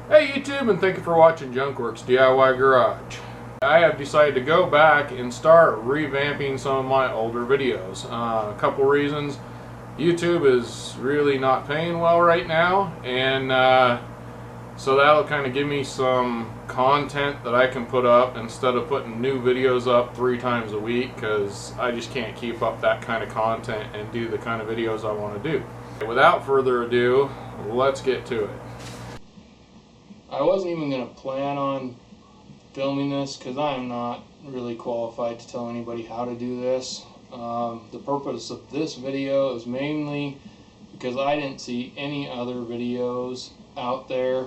Hey YouTube, and thank you for watching Junkworks DIY Garage. I have decided to go back and start revamping some of my older videos. A couple reasons. YouTube is really not paying well right now, and so that'll kind of give me some content that I can put up instead of putting new videos up 3 times a week, because I just can't keep up that kind of content and do the kind of videos I want to do. Without further ado, let's get to it. I wasn't even going to plan on filming this because I am not really qualified to tell anybody how to do this. The purpose of this video is mainly because I didn't see any other videos out there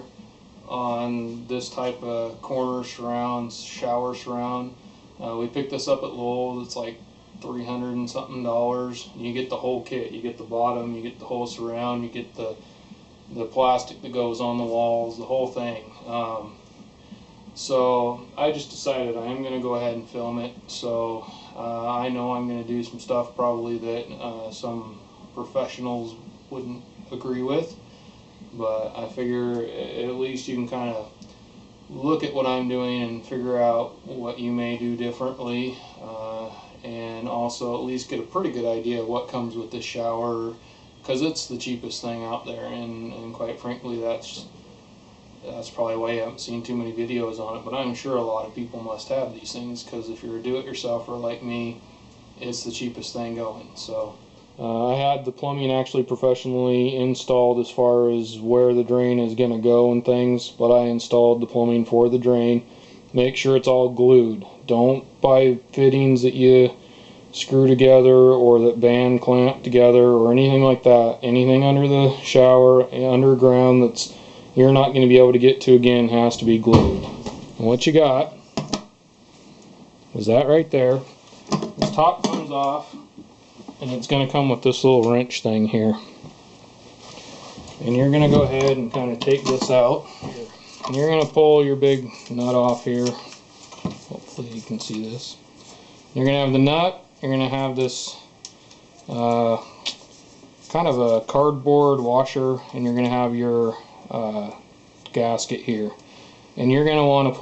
on this type of corner surround, shower surround. We picked this up at Lowe's. It's like $300 and something. You get the whole kit. You get the bottom, you get the whole surround, you get the plastic that goes on the walls, the whole thing. So I just decided I am going to go ahead and film it. So I know I'm going to do some stuff probably that some professionals wouldn't agree with, but I figure at least you can kind of look at what I'm doing and figure out what you may do differently, and also at least get a pretty good idea of what comes with this shower, because it's the cheapest thing out there, and quite frankly that's probably why you haven't seen too many videos on it. But I'm sure a lot of people must have these things, because if you're a do-it-yourselfer like me, it's the cheapest thing going. So I had the plumbing actually professionally installed as far as where the drain is going to go and things, but I installed the plumbing for the drain. Make sure it's all glued. Don't buy fittings that you screw together or that band clamp together or anything like that. Anything under the shower, underground, that's you're not going to be able to get to again has to be glued. And what you got was that right there. This top comes off, and it's going to come with this little wrench thing here. And you're going to go ahead and kind of take this out. And you're going to pull your big nut off here. Hopefully you can see this. You're going to have the nut. You're going to have this kind of a cardboard washer, and you're going to have your gasket here. And you're going to want to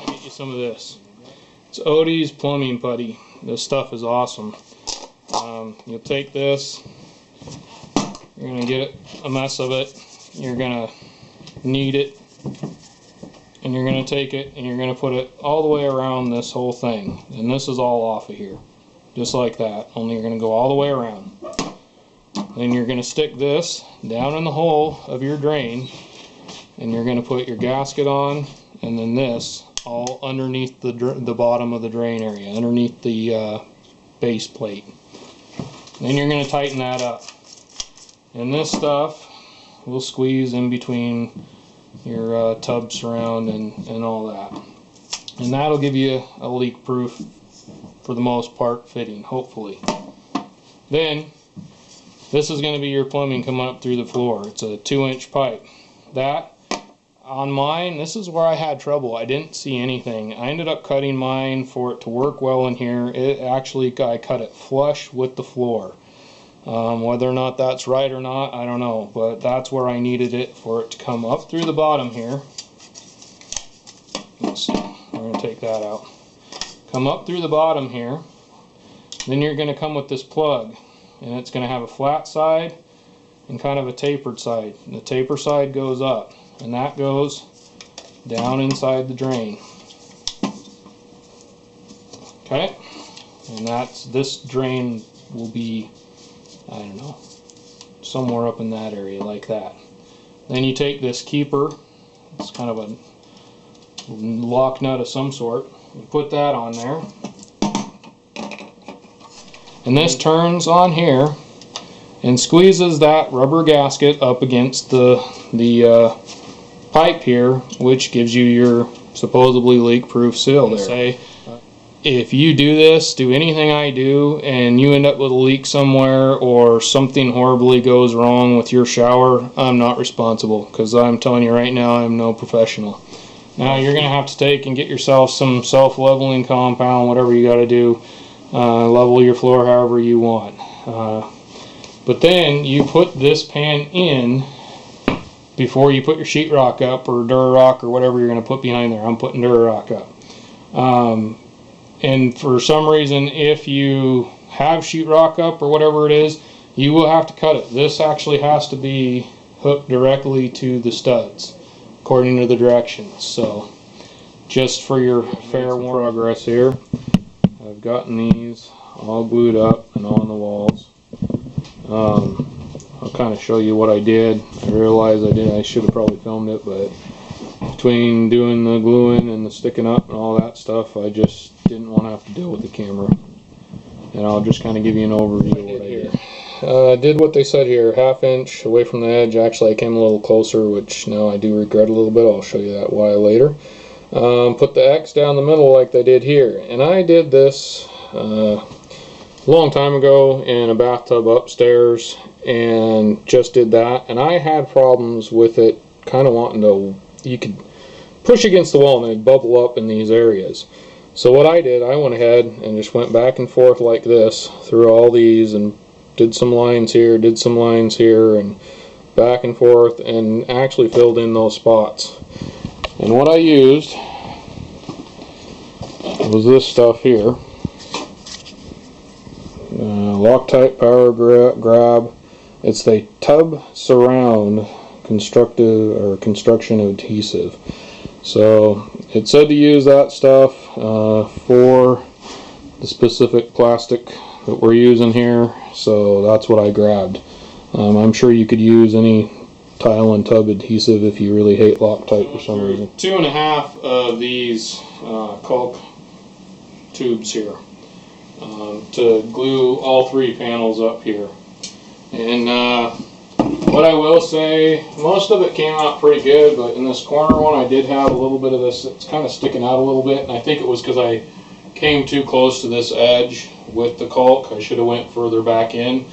get you some of this. It's Odie's plumbing putty. This stuff is awesome. You'll take this, you're going to get a mess of it, you're going to knead it, and you're going to take it and you're going to put it all the way around this whole thing. And this is all off of here. Just like that, only you're going to go all the way around. Then you're going to stick this down in the hole of your drain, and you're going to put your gasket on, and then this all underneath the bottom of the drain area, underneath the base plate. Then you're going to tighten that up. And this stuff will squeeze in between your tub surround and all that. And that'll give you a leak-proof, for the most part, fitting, hopefully. Then this is going to be your plumbing coming up through the floor. It's a 2-inch pipe. That, on mine, this is where I had trouble. I didn't see anything. I ended up cutting mine for it to work well in here. I cut it flush with the floor. Whether or not that's right or not, I don't know, but that's where I needed it for it to come up through the bottom here. Let's see, we're going to take that out. Come up through the bottom here. Then you're going to come with this plug, and it's going to have a flat side and kind of a tapered side. The taper side goes up, and that goes down inside the drain. Okay, and this drain will be, I don't know, somewhere up in that area like that. Then you take this keeper, it's kind of a lock nut of some sort, you put that on there, and this turns on here and squeezes that rubber gasket up against the pipe here, which gives you your supposedly leak-proof seal there. Say, if you do this, do anything I do, and you end up with a leak somewhere or something horribly goes wrong with your shower, I'm not responsible, because I'm telling you right now, I'm no professional. Now you're going to have to take and get yourself some self-leveling compound, whatever you got to do, level your floor however you want. But then you put this pan in before you put your sheetrock up or Durarock or whatever you're going to put behind there. I'm putting Durarock up. And for some reason, if you have sheetrock up or whatever it is, you will have to cut it. This actually has to be hooked directly to the studs according to the directions. So just for your fair progress here, I've gotten these all glued up and on the walls. I'll kind of show you what I did. I realized I should have probably filmed it, but between doing the gluing and the sticking up and all that stuff, I just didn't want to have to deal with the camera. And I'll just kind of give you an overview of what I did. I did what they said here, 1/2 inch away from the edge. Actually, I came a little closer, which now I do regret a little bit. I'll show you that why later. Put the X down the middle like they did here. And I did this a long time ago in a bathtub upstairs and just did that. And I had problems with it kind of wanting to, you could push against the wall and it'd bubble up in these areas. So what I did, I went ahead and just went back and forth like this through all these and did some lines here, did some lines here, and back and forth, and actually filled in those spots. And what I used was this stuff here. Loctite Power Grab. It's the Tub Surround construction adhesive. So it said to use that stuff for the specific plastic that we're using here, so that's what I grabbed. I'm sure you could use any tile and tub adhesive if you really hate Loctite for some reason. 2.5 of these caulk tubes here to glue all 3 panels up here. And what I will say, most of it came out pretty good, but in this corner one I did have a little bit of this, it's kind of sticking out a little bit, and I think it was because I came too close to this edge with the caulk. I should have went further back in.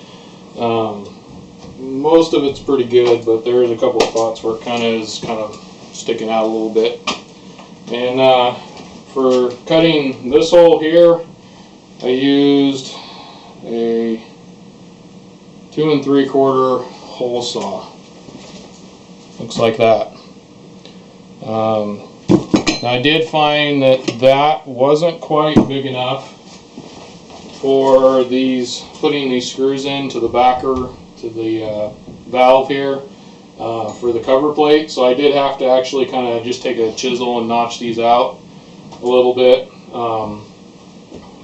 Most of it's pretty good, but there's a couple of spots where it kind of sticking out a little bit. And for cutting this hole here, I used a 2 3/4 hole saw. Looks like that. I did find that wasn't quite big enough for putting these screws into the backer to the valve here for the cover plate. So I did have to actually kind of just take a chisel and notch these out a little bit.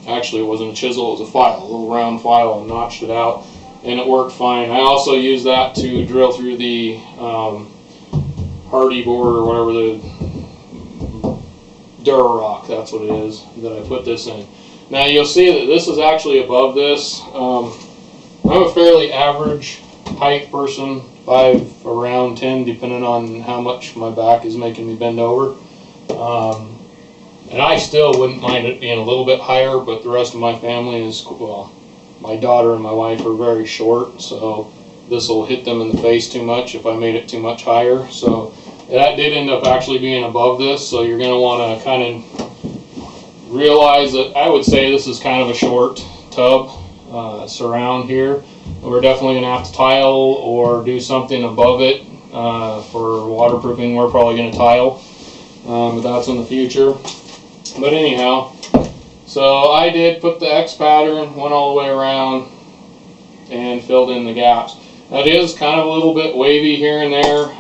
Actually, it wasn't a chisel, it was a file, a little round file, and notched it out, and it worked fine. I also used that to drill through the hardy board or whatever, the Durarock, that's what it is, that I put this in. Now you'll see that this is actually above this. I'm a fairly average height person, 5 around 10, depending on how much my back is making me bend over. And I still wouldn't mind it being a little bit higher, but the rest of my family is, well, my daughter and my wife are very short, so this will hit them in the face too much if I made it too much higher. So that did end up actually being above this, so you're going to want to kind of realize that I would say this is kind of a short tub surround here. We're definitely going to have to tile or do something above it for waterproofing. We're probably going to tile, but that's in the future. But anyhow, so I did put the X pattern, went all the way around, and filled in the gaps. Now it is kind of a little bit wavy here and there.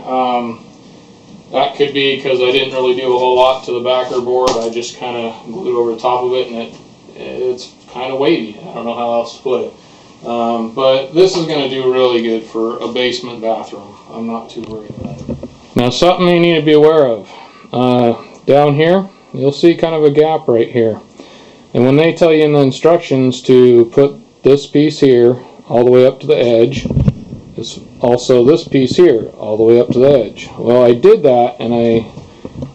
That could be because I didn't really do a whole lot to the backer board. I just kind of glued over the top of it, and it's kind of wavy. I don't know how else to put it. But this is going to do really good for a basement bathroom. I'm not too worried about it. Now something you need to be aware of. Down here, you'll see kind of a gap right here. And when they tell you in the instructions to put this piece here all the way up to the edge, it's also this piece here all the way up to the edge. Well, I did that, and I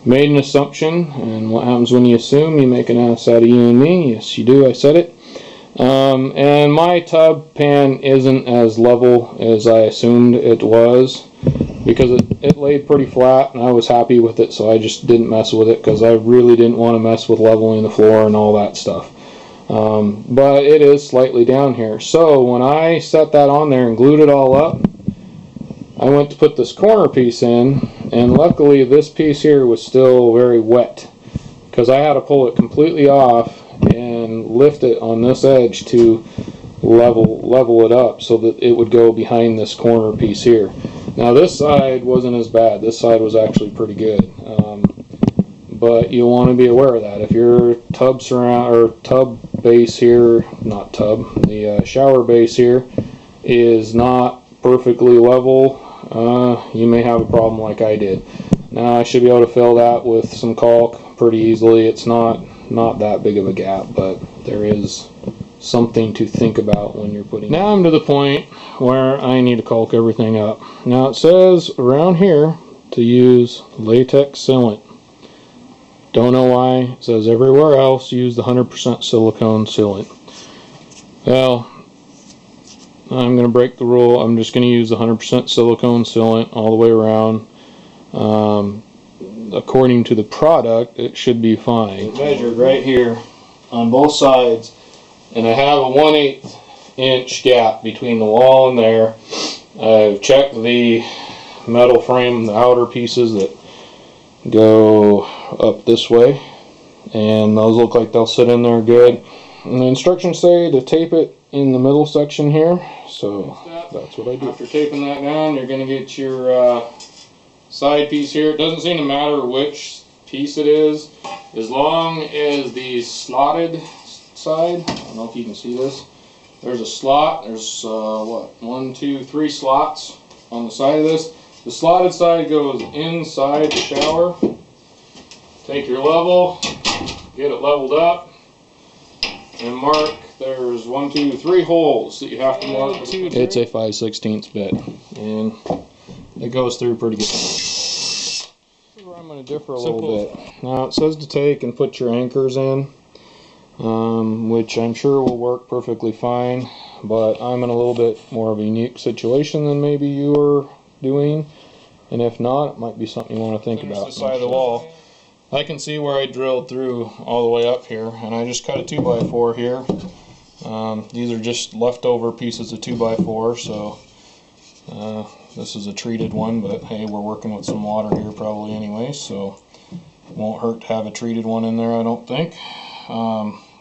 made an assumption, and what happens when you assume? You make an ass out of you and me. Yes, you do. I said it. And my tub pan isn't as level as I assumed it was, because it laid pretty flat, and I was happy with it, so I just didn't mess with it, because I really didn't want to mess with leveling the floor and all that stuff. But it is slightly down here. So when I set that on there and glued it all up, I went to put this corner piece in, and luckily this piece here was still very wet, because I had to pull it completely off and lift it on this edge to level it up so that it would go behind this corner piece here. Now this side wasn't as bad. This side was actually pretty good. But you'll want to be aware of that. If your tub base here, not tub, the shower base here is not perfectly level, you may have a problem like I did. Now I should be able to fill that with some caulk pretty easily. It's not that big of a gap, but there is something to think about when you're putting. Now I'm to the point where I need to caulk everything up. Now it says around here to use latex sealant. Don't know why. It says everywhere else use the 100% silicone sealant. Well, I'm going to break the rule. I'm just going to use the 100% silicone sealant all the way around. According to the product, it should be fine. Measured right here on both sides, and I have a 1/8 inch gap between the wall and there. I've checked the metal frame, the outer pieces that go up this way, and those look like they'll sit in there good. And the instructions say to tape it in the middle section here, so that's what I do. After taping that down, you're going to get your side piece here. It doesn't seem to matter which piece it is, as long as the slotted side, I don't know if you can see this, there's a slot, there's what, 1, 2, 3 slots on the side of this. The slotted side goes inside the shower. Take your level, get it leveled up, and mark. There's 1, 2, 3 holes that you have to mark. It's a 5/16 bit, and it goes through pretty good. I'm going to differ a little bit. Now it says to take and put your anchors in, which I'm sure will work perfectly fine, but I'm in a little bit more of a unique situation than maybe you are doing, and if not, it might be something you want to think about. The side of the wall, I can see where I drilled through all the way up here, and I just cut a 2x4 here. These are just leftover pieces of 2x4, so this is a treated one, but hey, we're working with some water here probably anyway, so it won't hurt to have a treated one in there, I don't think.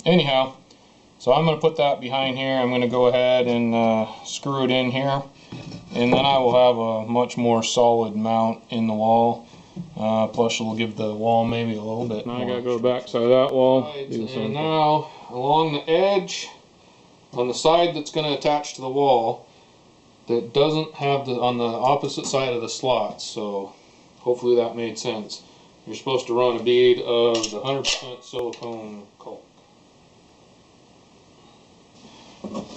Anyhow, so I'm going to put that behind here. I'm going to go ahead and screw it in here, and then I will have a much more solid mount in the wall. Plus it'll give the wall maybe a little bit more. Now I got to go back side of that wall. And now along the edge, on the side that's going to attach to the wall, that doesn't have the, on the opposite side of the slots, so hopefully that made sense. You're supposed to run a bead of the 100% silicone caulk.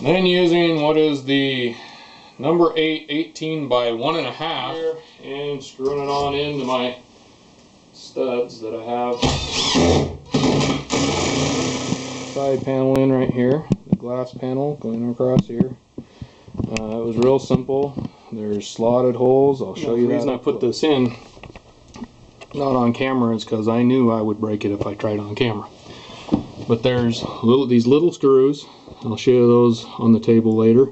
Then using what is the number 8 18 by 1.5 and screwing it on into my studs that I have. Side panel in right here, the glass panel going across here. It was real simple. There's slotted holes. I'll show you that. The reason I put this in, not on camera, is because I knew I would break it if I tried on camera. But there's these little screws. I'll show you those on the table later.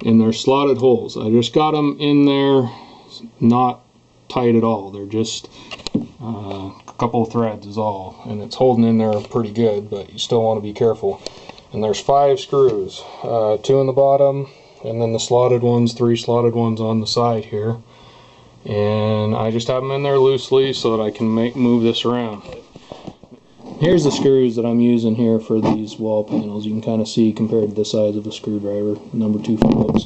And they're slotted holes. I just got them in there, not tight at all. They're just a couple of threads is all, and it's holding in there pretty good, but you still want to be careful. And there's 5 screws, 2 in the bottom, and then the slotted ones, 3 slotted ones on the side here. And I just have them in there loosely so that I can move this around. Here's the screws that I'm using here for these wall panels. You can kind of see compared to the size of a screwdriver, number 2 Phillips.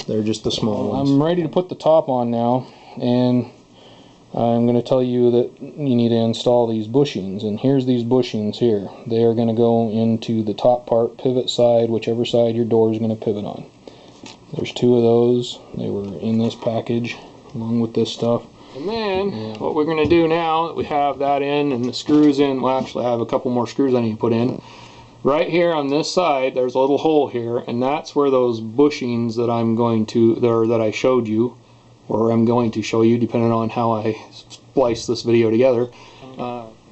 They're just the small ones. I'm ready to put the top on now, and I'm going to tell you that you need to install these bushings. And here's these bushings here. They are going to go into the top part, pivot side, whichever side your door is going to pivot on. There's 2 of those. They were in this package along with this stuff. And then what we're going to do now that we have that in and the screws in, well, actually I have a couple more screws I need to put in. Right here on this side there's a little hole here, and that's where those bushings that I'm going to, that I showed you, or I'm going to show you depending on how I splice this video together.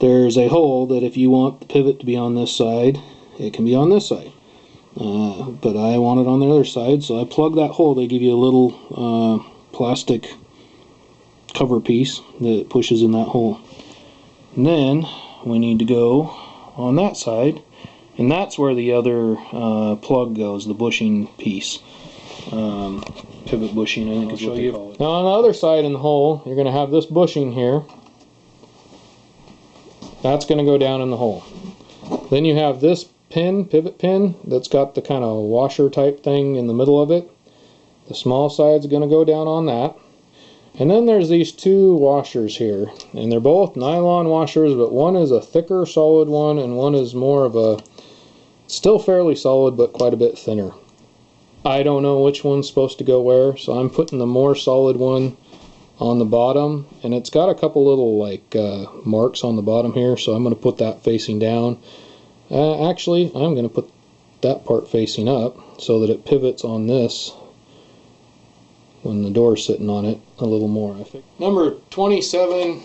There's a hole that if you want the pivot to be on this side, it can be on this side. But I want it on the other side, so I plug that hole. They give you a little plastic cover piece that pushes in that hole. And then we need to go on that side, and that's where the other plug goes, the bushing piece. Pivot bushing, I think is what they call it. Now on the other side in the hole, you're going to have this bushing here. That's going to go down in the hole. Then you have this pin, pivot pin, that's got the kind of washer type thing in the middle of it. The small side's going to go down on that. And then there's these two washers here, and they're both nylon washers, but one is a thicker solid one and one is more of a, still fairly solid but quite a bit thinner. I don't know which one's supposed to go where, so I'm putting the more solid one on the bottom, and it's got a couple little like marks on the bottom here, so I'm going to put that facing down. Actually, I'm going to put that part facing up so that it pivots on this when the door's sitting on it a little more. I think. Number 27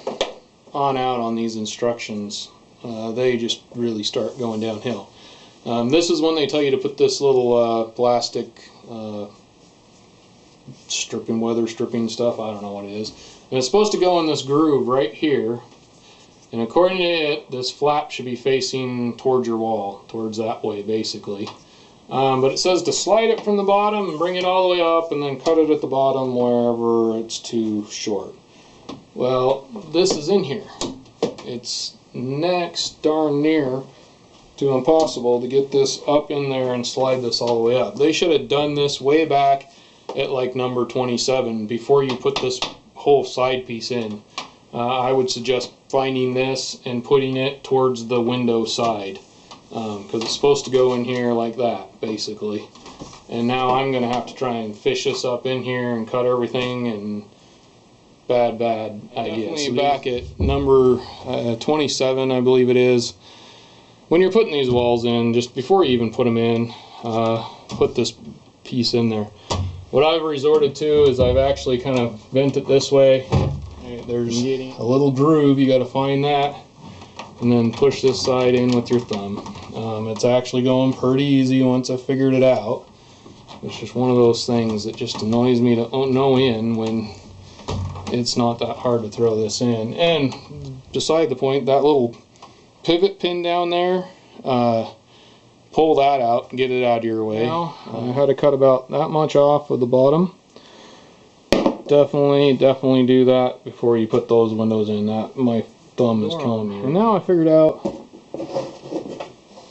on out on these instructions, they just really start going downhill. This is when they tell you to put this little plastic stripping, weather stripping stuff, I don't know what it is. And it's supposed to go in this groove right here. And according to it, this flap should be facing towards your wall, towards that way basically. But it says to slide it from the bottom and bring it all the way up and then cut it at the bottom wherever it's too short. Well, this is in here. It's next darn near to impossible to get this up in there and slide this all the way up. They should have done this way back at like number 27 before you put this whole side piece in. I would suggest finding this and putting it towards the window side, because it's supposed to go in here like that basically. And now I'm going to have to try and fish this up in here and cut everything, and bad idea. Definitely back at number 27 I believe it is. When you're putting these walls in, just before you even put them in, put this piece in there. What I've resorted to is I've actually kind of bent it this way. There's a little groove, you got to find that, and then push this side in with your thumb. It's actually going pretty easy once I figured it out. It's just one of those things that just annoys me to no end when it's not that hard to throw this in. And beside the point, that little pivot pin down there, pull that out and get it out of your way. Now, I had to cut about that much off of the bottom. Definitely do that before you put those windows in. That my thumb is killing me. And now I figured out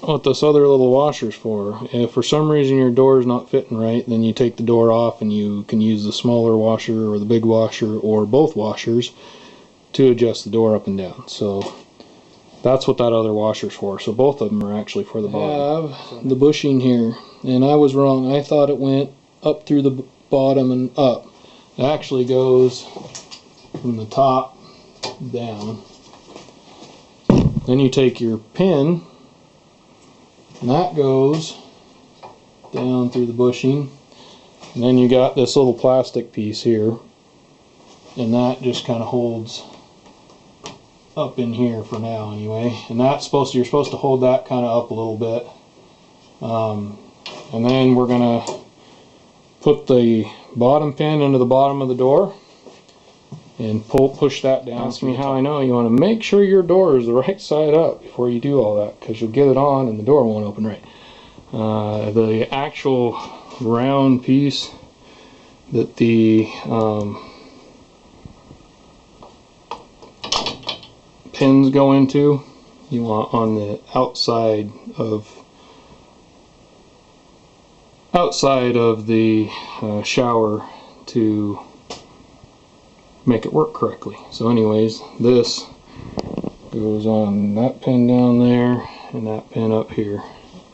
what this other little washer's for. If for some reason your door is not fitting right, then you take the door off and you can use the smaller washer or the big washer or both washers to adjust the door up and down. So that's what that other washer's for. So both of them are actually for the bottom. I have the bushing here, and I was wrong. I thought it went up through the bottom and up. It actually goes from the top down. Then you take your pin, and that goes down through the bushing. And then you got this little plastic piece here, and that just kind of holds up in here for now anyway. And that's you're supposed to hold that kind of up a little bit. And then we're gonna put the bottom pin into the bottom of the door and push that down. Ask me how I know. You want to make sure your door is the right side up before you do all that, because you'll get it on and the door won't open right. The actual round piece that the pins go into, you want on the outside of the shower to make it work correctly. So anyways, this goes on that pin down there and that pin up here,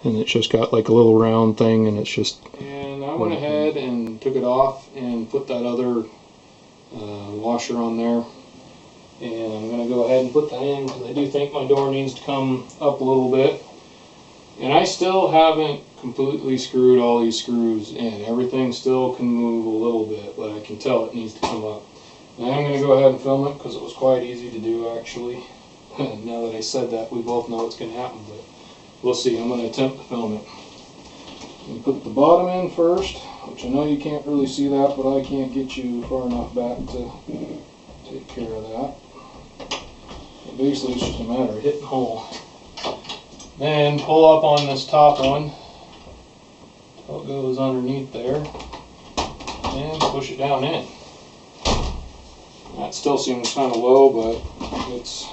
and it's just got like a little round thing, and it's just, and I went ahead and took it off and put that other washer on there, and I'm going to go ahead and put that in because I do think my door needs to come up a little bit. And I still haven't completely screwed all these screws in. Everything still can move a little bit, but I can tell it needs to come up. Now I'm going to go ahead and film it because it was quite easy to do actually. Now that I said that, we both know it's going to happen, but we'll see. I'm going to attempt to film it. I'm going to put the bottom in first which I know you can't really see that, but I can't get you far enough back to take care of that. But basically it's just a matter of hitting hole. Then pull up on this top one till it goes underneath there and push it down in. That still seems kind of low, but it's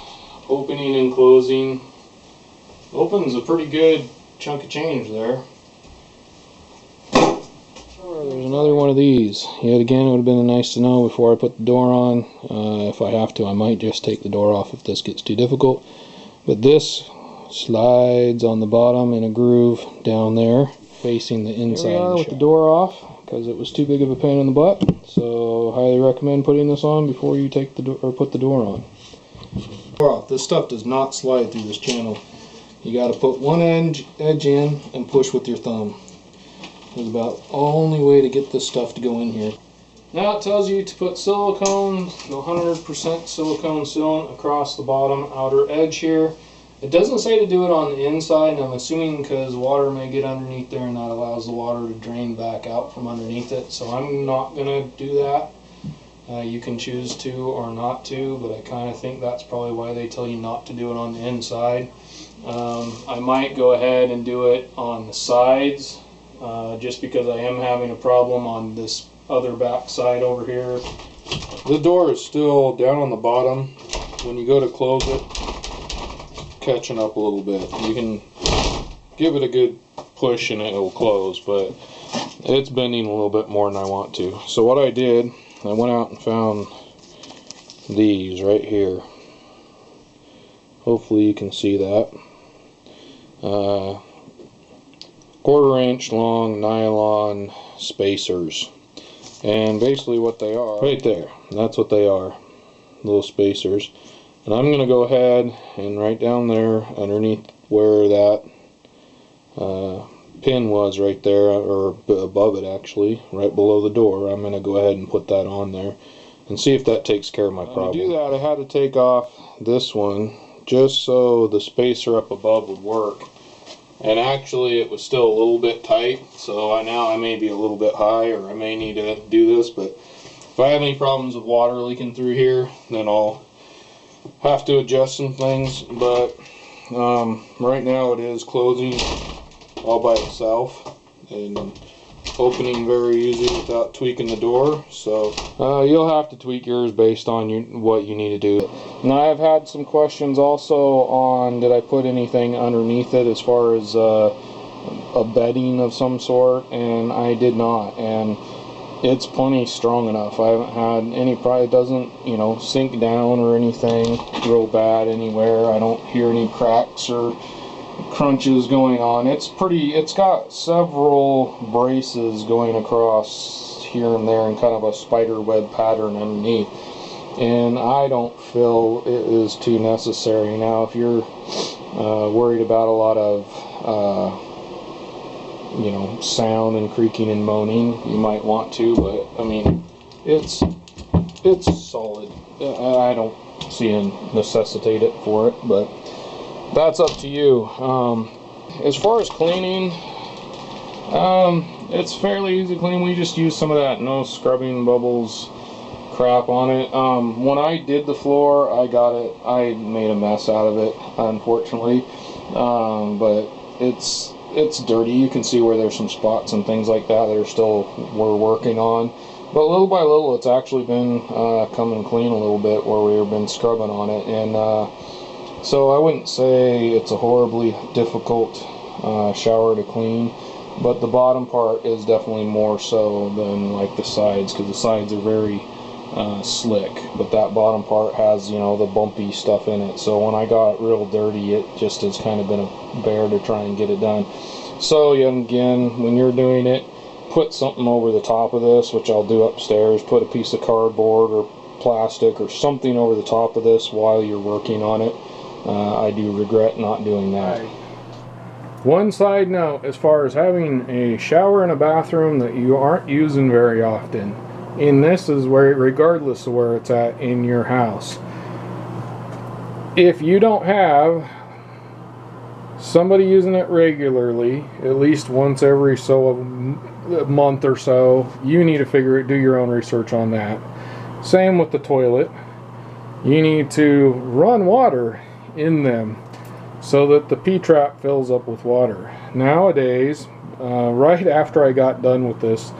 opening and closing. Opens a pretty good chunk of change there. There's another one of these. Yet again, it would have been nice to know before I put the door on. If I have to, I might just take the door off if this gets too difficult. But this slides on the bottom in a groove down there, facing the inside. Here we are with the door off because it was too big of a pain in the butt. So, highly recommend putting this on before you take the door or put the door on. This stuff does not slide through this channel. You got to put one edge in and push with your thumb. It's about the only way to get this stuff to go in here. Now it tells you to put silicone, 100% silicone sealant across the bottom outer edge here. It doesn't say to do it on the inside, and I'm assuming because water may get underneath there and that allows the water to drain back out from underneath it. So I'm not going to do that. You can choose to or not to, but I kind of think that's probably why they tell you not to do it on the inside. I might go ahead and do it on the sides. Just because I am having a problem on this other back side over here. The door is still down on the bottom. When you go to close it, catching up a little bit. You can give it a good push and it will close, but it's bending a little bit more than I want to. So what I did, I went out and found these right here. Hopefully you can see that. 1/4 inch long nylon spacers, and basically what they are right there, that's what they are, little spacers. And I'm going to go ahead and right down there underneath where that pin was right there, or above it actually, right below the door, I'm going to go ahead and put that on there and see if that takes care of my problem. To do that, I had to take off this one just so the spacer up above would work. And actually it was still a little bit tight, so now I may be a little bit high, or I may need to do this. But if I have any problems with water leaking through here, then I'll have to adjust some things. But right now it is closing all by itself and opening very easy without tweaking the door. So you'll have to tweak yours based on what you need to do. Now I've had some questions also on, did I put anything underneath it as far as a bedding of some sort, and I did not, and it's plenty strong enough. I haven't had any problem. It doesn't, you know, sink down or anything real bad anywhere. I don't hear any cracks or crunches going on. It's got several braces going across here and there in kind of a spider web pattern underneath, and I don't feel it is too necessary. Now if you're worried about a lot of you know, sound and creaking and moaning, you might want to, but I mean it's solid. I don't see a necessitate it for it, but that's up to you. As far as cleaning, it's fairly easy to clean. We just use some of that no scrubbing bubbles crap on it. When I did the floor, I made a mess out of it, unfortunately. But it's dirty. You can see where there's some spots and things like that we're working on. But little by little, it's actually been coming clean a little bit where we've been scrubbing on it. And so I wouldn't say it's a horribly difficult shower to clean, but the bottom part is definitely more so than like the sides, because the sides are very slick, but that bottom part has, you know, the bumpy stuff in it. So when I got real dirty, it just has kind of been a bear to try and get it done. So again, when you're doing it, put something over the top of this, which I'll do upstairs. Put a piece of cardboard or plastic or something over the top of this while you're working on it. I do regret not doing that. One side note, as far as having a shower in a bathroom that you aren't using very often, and this is where, regardless of where it's at in your house, if you don't have somebody using it regularly, at least once every a month or so, you need to do your own research on that. Same with the toilet. You need to run water in them so that the P-trap fills up with water. Nowadays, right after I got done with this,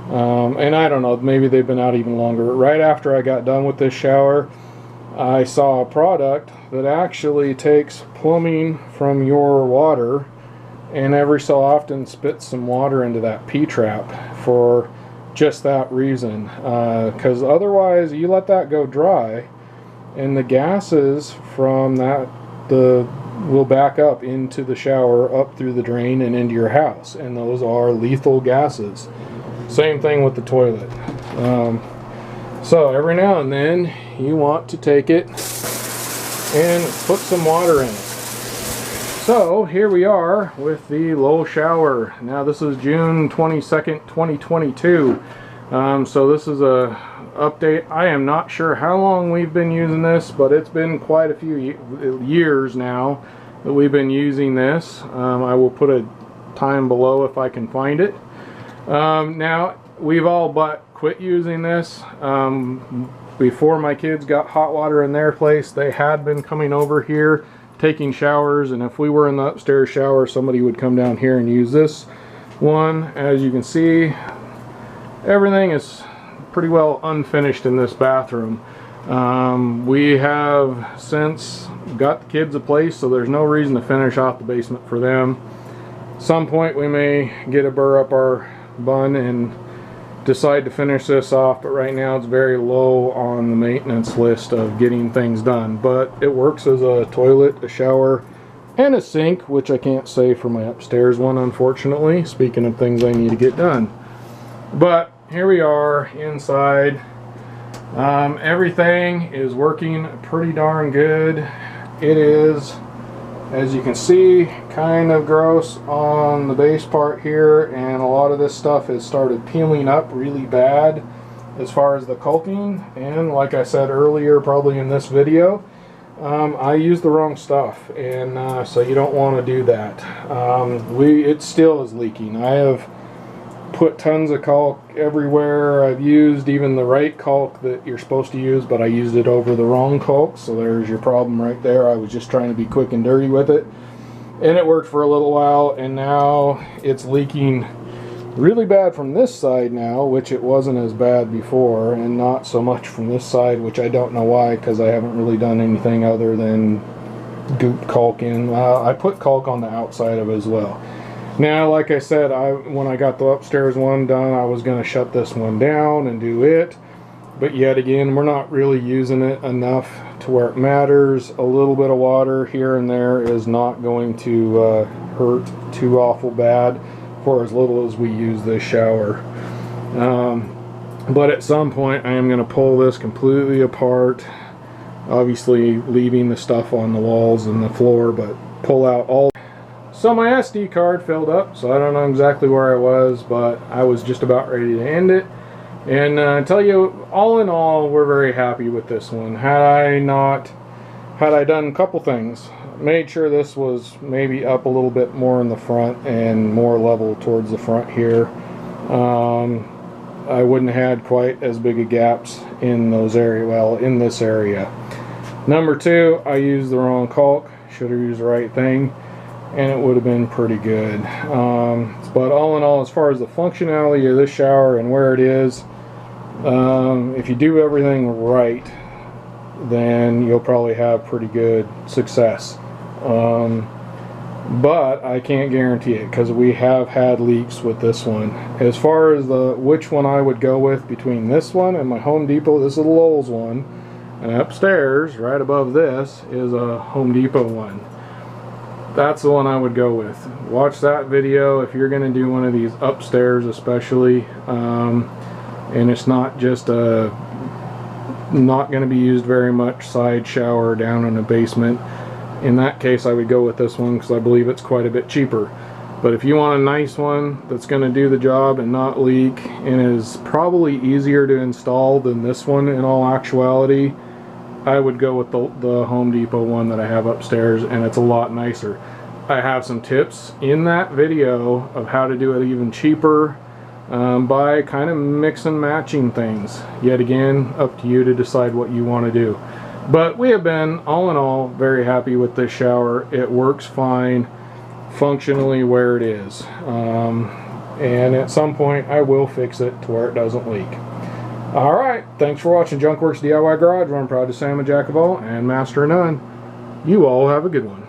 and I don't know, maybe they've been out even longer, but right after I got done with this shower, I saw a product that actually takes plumbing from your water and every so often spits some water into that P-trap for just that reason. Because otherwise, you let that go dry, and the gases from that will back up into the shower, up through the drain and into your house, and those are lethal gases. Same thing with the toilet. So every now and then you want to take it and put some water in it. So here we are with the low shower. Now this is June 22nd, 2022. So this is a update. I am not sure how long we've been using this, but it's been quite a few years now that we've been using this. I will put a time below if I can find it. Now we've all but quit using this. Before my kids got hot water in their place, they had been coming over here taking showers, and if we were in the upstairs shower, somebody would come down here and use this one. As you can see, everything is pretty well unfinished in this bathroom. We have since got the kids a place, so there's no reason to finish off the basement for them. Some point we may get a burr up our bun and decide to finish this off, but right now it's very low on the maintenance list of getting things done. But it works as a toilet, a shower, and a sink, which I can't say for my upstairs one, unfortunately, speaking of things I need to get done. But here we are inside. Everything is working pretty darn good. It is, as you can see, kind of gross on the base part here, and a lot of this stuff has started peeling up really bad as far as the caulking. And like I said earlier, probably in this video, I used the wrong stuff, and so you don't want to do that. It still is leaking. I have put tons of caulk everywhere. I've used even the right caulk that you're supposed to use, but I used it over the wrong caulk, so there's your problem right there. I was just trying to be quick and dirty with it, and it worked for a little while, and now it's leaking really bad from this side now, which it wasn't as bad before, and not so much from this side, which I don't know why, because I haven't really done anything other than goop caulk in. I put caulk on the outside of it as well. Now, like I said, when I got the upstairs one done, I was going to shut this one down and do it. But yet again, we're not really using it enough to where it matters. A little bit of water here and there is not going to hurt too awful bad for as little as we use this shower. But at some point, I am going to pull this completely apart. Obviously, leaving the stuff on the walls and the floor, but pull out all. So my SD card filled up, so I don't know exactly where I was, but I was just about ready to end it. And I tell you, all in all, we're very happy with this one. Had I done a couple things, made sure this was maybe up a little bit more in the front and more level towards the front here, I wouldn't have had quite as big of gaps in those in this area. Number two, I used the wrong caulk. Should have used the right thing, and it would have been pretty good. But all in all, as far as the functionality of this shower and where it is, if you do everything right, then you'll probably have pretty good success. But I can't guarantee it, because we have had leaks with this one. As far as which one I would go with between this one and my Home Depot, this is a Lowe's one, and upstairs, right above this, is a Home Depot one. That's the one I would go with. Watch that video if you're going to do one of these upstairs, especially, and it's not just not going to be used very much side shower down in the basement. In that case, I would go with this one because I believe it's quite a bit cheaper. But if you want a nice one that's going to do the job and not leak, and is probably easier to install than this one in all actuality, I would go with the Home Depot one that I have upstairs, and it's a lot nicer. I have some tips in that video of how to do it even cheaper by kind of mix and matching things. Yet again, up to you to decide what you want to do. But we have been, all in all, very happy with this shower. It works fine, functionally where it is. And at some point, I will fix it to where it doesn't leak. Alright, thanks for watching Junkworks DIY Garage, where I'm proud to say I'm a jack of all and master of none. You all have a good one.